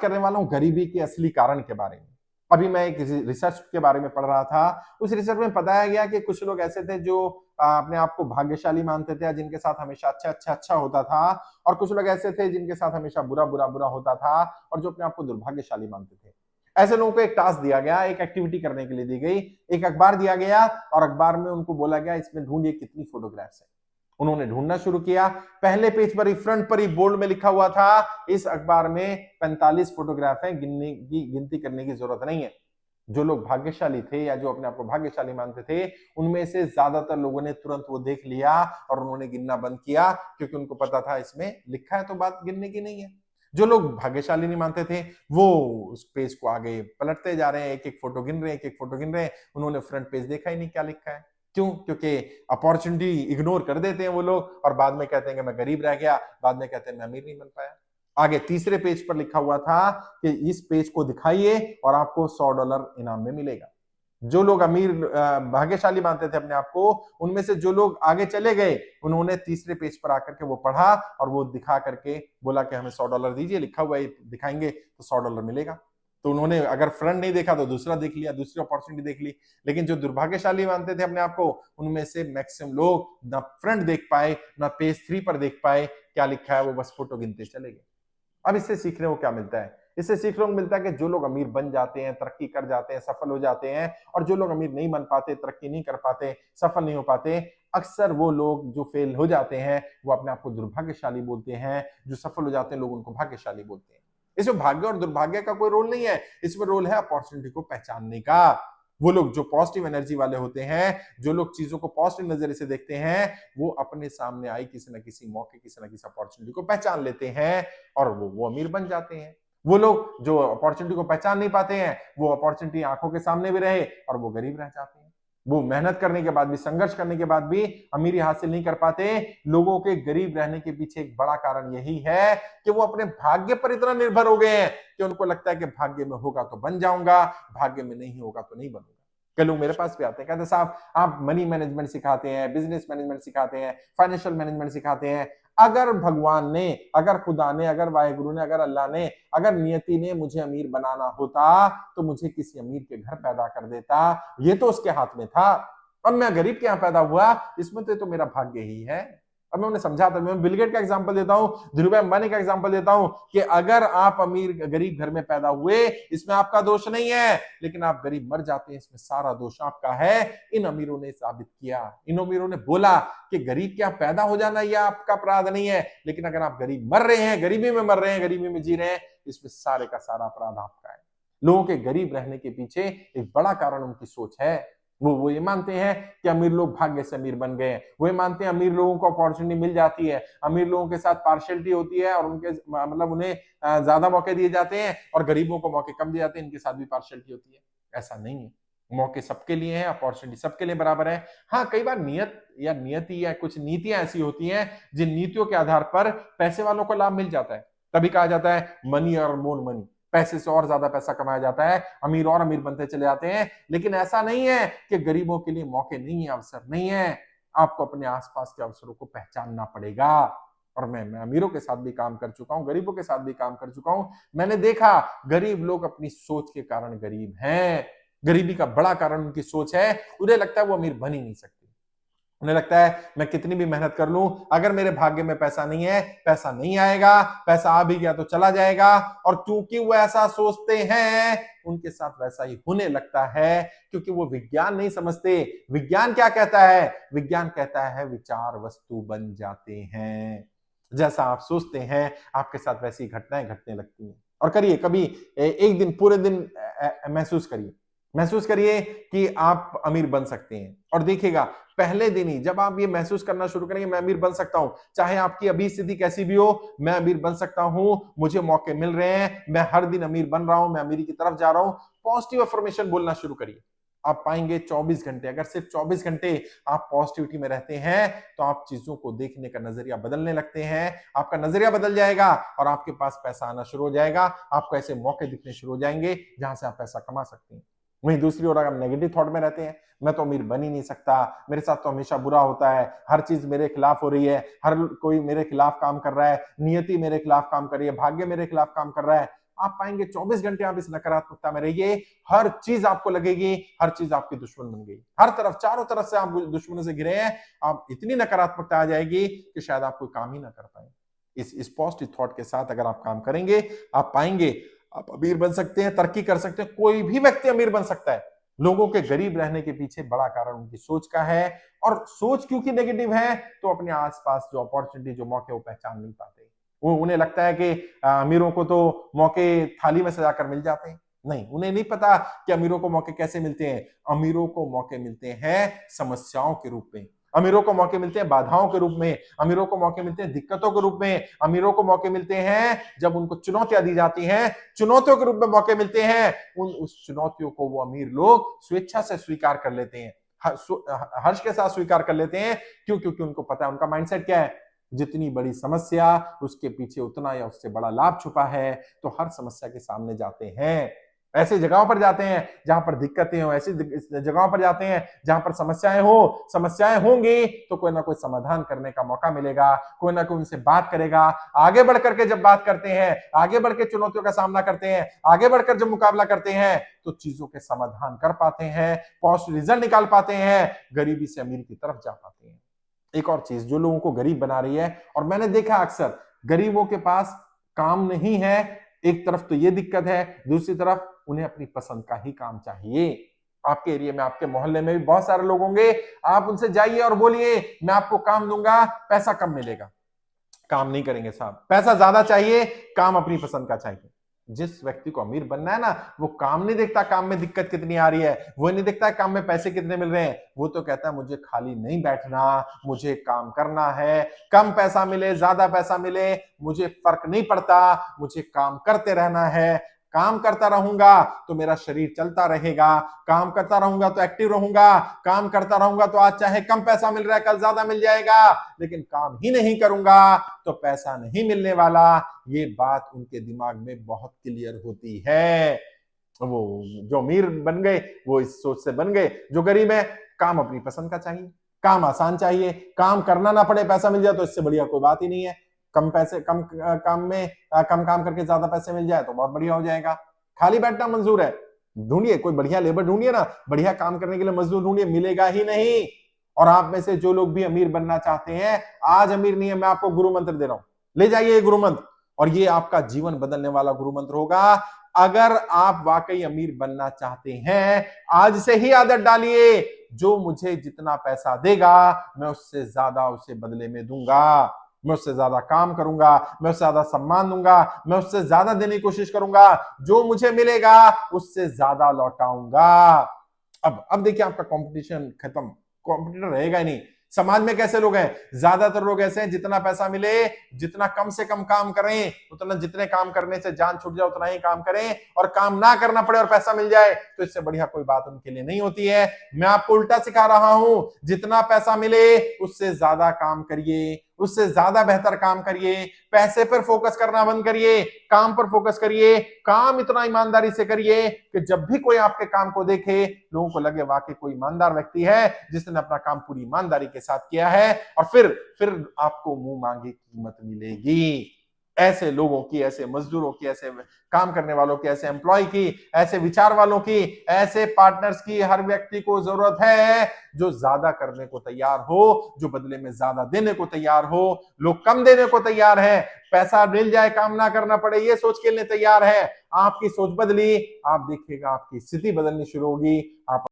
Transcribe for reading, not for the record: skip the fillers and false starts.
करने वाला हूं गरीबी के असली कारण के बारे में। अभी मैं एक रिसर्च के बारे में पढ़ रहा था। उस रिसर्च में बताया गया कि कुछ लोग ऐसे थे जो अपने आप को भाग्यशाली मानते थे, जिनके साथ हमेशा अच्छा अच्छा अच्छा होता था, और कुछ लोग ऐसे थे जिनके साथ हमेशा बुरा बुरा बुरा होता था, और जो अपने आप को दुर्भाग्यशाली मानते थे। ऐसे लोगों को एक टास्क दिया गया, एक एक्टिविटी करने के लिए दी गई। एक अखबार दिया गया और अखबार में उनको बोला गया इसमें ढूंढिए कितनी फोटोग्राफ्स है। उन्होंने ढूंढना शुरू किया। पहले पेज पर ही, फ्रंट पर ही बोल्ड में लिखा हुआ था, इस अखबार में 45 फोटोग्राफ है, गिनती करने की जरूरत नहीं है। जो लोग भाग्यशाली थे या जो अपने आप को भाग्यशाली मानते थे, उनमें से ज्यादातर लोगों ने तुरंत वो देख लिया और उन्होंने गिनना बंद किया, क्योंकि उनको पता था इसमें लिखा है तो बात गिनने की नहीं है। जो लोग भाग्यशाली नहीं मानते थे, वो उस पेज को आगे पलटते जा रहे हैं, एक एक फोटो गिन रहे हैं, एक एक फोटो गिन रहे हैं। उन्होंने फ्रंट पेज देखा ही नहीं क्या लिखा है। क्यों? क्योंकि अपॉर्चुनिटी इग्नोर कर देते हैं वो लोग, और बाद में कहते हैं कि मैं गरीब रह गया, बाद में कहते हैं मैं अमीर नहीं बन पाया। आगे तीसरे पेज पर लिखा हुआ था कि इस पेज को दिखाइए और आपको $100 इनाम में मिलेगा। जो लोग अमीर भाग्यशाली मानते थे अपने आप को, उनमें से जो लोग आगे चले गए, उन्होंने तीसरे पेज पर आकर के वो पढ़ा और वो दिखा करके बोला कि हमें $100 दीजिए, लिखा हुआ है दिखाएंगे तो $100 मिलेगा। तो उन्होंने अगर फ्रंट नहीं देखा तो दूसरा देख लिया, दूसरी अपॉर्चुनिटी देख ली। लेकिन जो दुर्भाग्यशाली मानते थे अपने आप को, उनमें से मैक्सिमम लोग ना फ्रंट देख पाए, ना पेज 3 पर देख पाए क्या लिखा है, वो बस फोटो गिनते चले गए। अब इससे सीखने को क्या मिलता है? इससे सीखने को मिलता है कि जो लोग अमीर बन जाते हैं, तरक्की कर जाते हैं, सफल हो जाते हैं, और जो लोग अमीर नहीं बन पाते, तरक्की नहीं कर पाते, सफल नहीं हो पाते, अक्सर वो लोग जो फेल हो जाते हैं वो अपने आप को दुर्भाग्यशाली बोलते हैं। जो सफल हो जाते हैं लोग उनको भाग्यशाली बोलते हैं। इसमें भाग्य और दुर्भाग्य का कोई रोल नहीं है, इसमें रोल है अपॉर्चुनिटी को पहचानने का। वो लोग जो पॉजिटिव एनर्जी वाले होते हैं, जो लोग चीजों को पॉजिटिव नजरिए से देखते हैं, वो अपने सामने आई किसी न किसी मौके, किसी न किसी अपॉर्चुनिटी को पहचान लेते हैं और वो अमीर बन जाते हैं। वो लोग जो अपॉर्चुनिटी को पहचान नहीं पाते हैं, वो अपॉर्चुनिटी आंखों के सामने भी रहे और वो गरीब रह जाते हैं। वो मेहनत करने के बाद भी, संघर्ष करने के बाद भी अमीरी हासिल नहीं कर पाते। लोगों के गरीब रहने के पीछे एक बड़ा कारण यही है कि वो अपने भाग्य पर इतना निर्भर हो गए हैं कि उनको लगता है कि भाग्य में होगा तो बन जाऊंगा, भाग्य में नहीं होगा तो नहीं बनूंगा। कई लोग मेरे पास भी आते हैं, कहते साहब आप मनी मैनेजमेंट सिखाते हैं, बिजनेस मैनेजमेंट सिखाते हैं, फाइनेंशियल मैनेजमेंट सिखाते हैं। अगर भगवान ने, अगर खुदा ने, अगर वाहेगुरु ने, अगर अल्लाह ने, अगर नियति ने मुझे अमीर बनाना होता तो मुझे किसी अमीर के घर पैदा कर देता, ये तो उसके हाथ में था। अब मैं गरीब के यहां पैदा हुआ, इसमें तो मेरा भाग्य ही है। अब मैं उन्हें समझाता, मैं बिल गेट का एग्जांपल देता हूं, धीरूभाई अंबानी का एग्जांपल देता हूं कि अगर आप अमीर गरीब घर में पैदा हुए, इसमें आपका दोष नहीं है, लेकिन आप गरीब मर जाते हैं, इसमें सारा दोष आपका है। इन अमीरों ने साबित किया, इन अमीरों ने बोला कि गरीब क्या पैदा हो जाना यह आपका अपराध नहीं है, लेकिन अगर आप गरीब मर रहे हैं, गरीबी में मर रहे हैं, गरीबी में जी रहे हैं, इसमें सारे का सारा अपराध आपका है। लोगों के गरीब रहने के पीछे एक बड़ा कारण उनकी सोच है। वो ये मानते हैं कि अमीर लोग भाग्य से अमीर बन गए हैं। वो ये मानते हैं अमीर लोगों को अपॉर्चुनिटी मिल जाती है, अमीर लोगों के साथ पार्शियलिटी होती है और उनके मतलब उन्हें ज्यादा मौके दिए जाते हैं और गरीबों को मौके कम दिए जाते हैं, इनके साथ भी पार्शियलिटी होती है। ऐसा नहीं है, मौके सबके लिए हैं, अपॉर्चुनिटी सबके लिए बराबर है। हाँ, कई बार नियति या कुछ नीतियां ऐसी होती हैं जिन नीतियों के आधार पर पैसे वालों को लाभ मिल जाता है। तभी कहा जाता है मनी और मोर मनी, पैसे से और ज्यादा पैसा कमाया जाता है, अमीर और अमीर बनते चले जाते हैं। लेकिन ऐसा नहीं है कि गरीबों के लिए मौके नहीं है, अवसर नहीं है। आपको अपने आसपास के अवसरों को पहचानना पड़ेगा। और मैं अमीरों के साथ भी काम कर चुका हूं, गरीबों के साथ भी काम कर चुका हूं। मैंने देखा गरीब लोग अपनी सोच के कारण गरीब हैं। गरीबी का बड़ा कारण उनकी सोच है। उन्हें लगता है वो अमीर बन ही नहीं सकते। उन्हें लगता है मैं कितनी भी मेहनत कर लूं, अगर मेरे भाग्य में पैसा नहीं है, पैसा नहीं आएगा, पैसा आ भी गया तो चला जाएगा। और क्योंकि वो ऐसा सोचते हैं, उनके साथ वैसा ही होने लगता है, क्योंकि वो विज्ञान नहीं समझते। विज्ञान क्या कहता है? विज्ञान कहता है विचार वस्तु बन जाते हैं। जैसा आप सोचते हैं, आपके साथ वैसी घटनाएं घटने लगती हैं। और करिए कभी एक दिन, पूरे दिन महसूस करिए कि आप अमीर बन सकते हैं, और देखिएगा पहले दिन ही जब आप ये महसूस करना शुरू करेंगे मैं अमीर बन सकता हूं, चाहे आपकी अभी स्थिति कैसी भी हो, मैं अमीर बन सकता हूं, मुझे मौके मिल रहे हैं, मैं हर दिन अमीर बन रहा हूं, मैं अमीरी की तरफ जा रहा हूं, पॉजिटिव अफर्मेशन बोलना शुरू करिए। आप पाएंगे 24 घंटे, अगर सिर्फ 24 घंटे आप पॉजिटिविटी में रहते हैं, तो आप चीजों को देखने का नजरिया बदलने लगते हैं। आपका नजरिया बदल जाएगा और आपके पास पैसा आना शुरू हो जाएगा। आपको ऐसे मौके दिखने शुरू हो जाएंगे जहां से आप पैसा कमा सकते हैं। वहीं दूसरी ओर अगर आप नेगेटिव थॉट में रहते हैं, मैं तो अमीर बन ही नहीं सकता, मेरे साथ तो हमेशा बुरा होता है, हर चीज मेरे खिलाफ हो रही है, हर कोई मेरे खिलाफ काम कर रहा है, नियति मेरे खिलाफ काम कर रही है, भाग्य मेरे खिलाफ काम कर रहा है, आप पाएंगे 24 घंटे आप इस नकारात्मकता में रहिए, हर चीज आपको लगेगी, हर चीज आपकी दुश्मन बन गई, हर तरफ चारों तरफ से आप दुश्मनों से घिरे हैं, आप इतनी नकारात्मकता आ जाएगी कि शायद आप कोई काम ही ना कर पाए। इस पॉजिटिव थॉट के साथ अगर आप काम करेंगे, आप पाएंगे आप अमीर बन सकते हैं, तरक्की कर सकते हैं, कोई भी व्यक्ति अमीर बन सकता है। लोगों के गरीब रहने के पीछे बड़ा कारण उनकी सोच का है, और सोच क्योंकि नेगेटिव है, तो अपने आसपास जो अपॉर्चुनिटी, जो मौके, वो पहचान नहीं पाते। वो उन्हें लगता है कि अमीरों को तो मौके थाली में सजाकर मिल जाते हैं। नहीं, उन्हें नहीं पता कि अमीरों को मौके कैसे मिलते हैं। अमीरों को मौके मिलते हैं समस्याओं के रूप में, अमीरों को मौके मिलते हैं बाधाओं के रूप में, अमीरों को मौके मिलते हैं दिक्कतों के रूप में, अमीरों को मौके मिलते हैं जब उनको चुनौतियां दी जाती हैं, चुनौतियों के रूप में मौके मिलते हैं। उस चुनौतियों को वो अमीर लोग स्वेच्छा से स्वीकार कर लेते हैं, हर्ष के साथ स्वीकार कर लेते हैं। क्यों? क्योंकि उनको पता है, उनका माइंडसेट क्या है, जितनी बड़ी समस्या उसके पीछे उतना या उससे बड़ा लाभ छुपा है। तो हर समस्या के सामने जाते हैं, ऐसी जगहों पर जाते हैं जहां पर दिक्कतें हो, ऐसी जगहों पर जाते हैं जहां पर समस्याएं होंगी तो कोई ना कोई समाधान करने का मौका मिलेगा, कोई ना कोई उनसे बात करेगा। आगे बढ़ करके जब बात करते हैं, आगे बढ़ के चुनौतियों का सामना करते हैं, आगे बढ़कर जब मुकाबला करते हैं, तो चीजों के समाधान कर पाते हैं, पॉजिटिव रिजल्ट निकाल पाते हैं, गरीबी से अमीर की तरफ जा पाते हैं। एक और चीज जो लोगों को गरीब बना रही है, और मैंने देखा अक्सर गरीबों के पास काम नहीं है। एक तरफ तो ये दिक्कत है, दूसरी तरफ उन्हें अपनी पसंद का ही काम चाहिए। आपके एरिया में, आपके मोहल्ले में भी बहुत सारे लोग होंगे, आप उनसे जाइए और बोलिए मैं आपको काम दूंगा, पैसा कम मिलेगा, काम नहीं करेंगे साहब। पैसा ज्यादा चाहिए, काम अपनी पसंद का चाहिए। जिस व्यक्ति को अमीर बनना है ना, वो काम नहीं देखता काम में दिक्कत कितनी आ रही है, वो नहीं देखता काम में पैसे कितने मिल रहे हैं, वो तो कहता है मुझे खाली नहीं बैठना, मुझे काम करना है, कम पैसा मिले ज्यादा पैसा मिले मुझे फर्क नहीं पड़ता, मुझे काम करते रहना है। काम करता रहूंगा तो मेरा शरीर चलता रहेगा, काम करता रहूंगा तो एक्टिव रहूंगा, काम करता रहूंगा तो आज चाहे कम पैसा मिल रहा है कल ज्यादा मिल जाएगा, लेकिन काम ही नहीं करूंगा तो पैसा नहीं मिलने वाला। ये बात उनके दिमाग में बहुत क्लियर होती है। वो जो अमीर बन गए वो इस सोच से बन गए, जो गरीब है काम अपनी पसंद का चाहिए, काम आसान चाहिए, काम करना ना पड़े पैसा मिल जाए तो इससे बढ़िया कोई बात ही नहीं है। कम पैसे कम काम में कम काम करके ज्यादा पैसे मिल जाए तो बहुत बढ़िया हो जाएगा। खाली बैठना मंजूर है, ढूंढिए कोई बढ़िया लेबर ढूंढिए ना, बढ़िया काम करने के लिए मजदूर ढूंढिए, मिलेगा ही नहीं। और आप में से जो लोग भी अमीर बनना चाहते हैं, आज अमीर नहीं है, मैं आपको गुरु मंत्र दे रहा हूं, ले जाइए ये गुरु मंत्र, और ये आपका जीवन बदलने वाला गुरु मंत्र होगा। अगर आप वाकई अमीर बनना चाहते हैं, आज से ही आदत डालिए, जो मुझे जितना पैसा देगा मैं उससे ज्यादा उसे बदले में दूंगा, मैं उससे ज्यादा काम करूंगा, मैं उससे ज्यादा सम्मान दूंगा, मैं उससे ज्यादा देने की कोशिश करूंगा, जो मुझे मिलेगा उससे ज्यादा लौटाऊंगा। अब देखिए आपका कंपटीशन खत्म, कंपटीटर रहेगा ही नहीं। समाज में कैसे लोग हैं, ज्यादातर लोग ऐसे हैं जितना पैसा मिले, जितना कम से कम काम करें, उतना, जितने काम करने से जान छूट जाए उतना ही काम करें, और काम ना करना पड़े और पैसा मिल जाए तो इससे बढ़िया कोई बात उनके लिए नहीं होती है। मैं आपको उल्टा सिखा रहा हूं, जितना पैसा मिले उससे ज्यादा काम करिए, उससे ज्यादा बेहतर काम करिए, पैसे पर फोकस करना बंद करिए, काम पर फोकस करिए, काम इतना ईमानदारी से करिए कि जब भी कोई आपके काम को देखे लोगों को लगे वाकई कोई ईमानदार व्यक्ति है जिसने अपना काम पूरी ईमानदारी के साथ किया है, और फिर आपको मुंह मांगी कीमत मिलेगी। ऐसे लोगों की, ऐसे मजदूरों की, ऐसे काम करने वालों की, ऐसे एम्प्लॉय की, ऐसे विचार वालों की, ऐसे पार्टनर्स की हर व्यक्ति को जरूरत है जो ज्यादा करने को तैयार हो, जो बदले में ज्यादा देने को तैयार हो। लोग कम देने को तैयार है, पैसा मिल जाए काम ना करना पड़े ये सोच के लिए तैयार है। आपकी सोच बदली, आप देखिएगा आपकी स्थिति बदलनी शुरू होगी। आप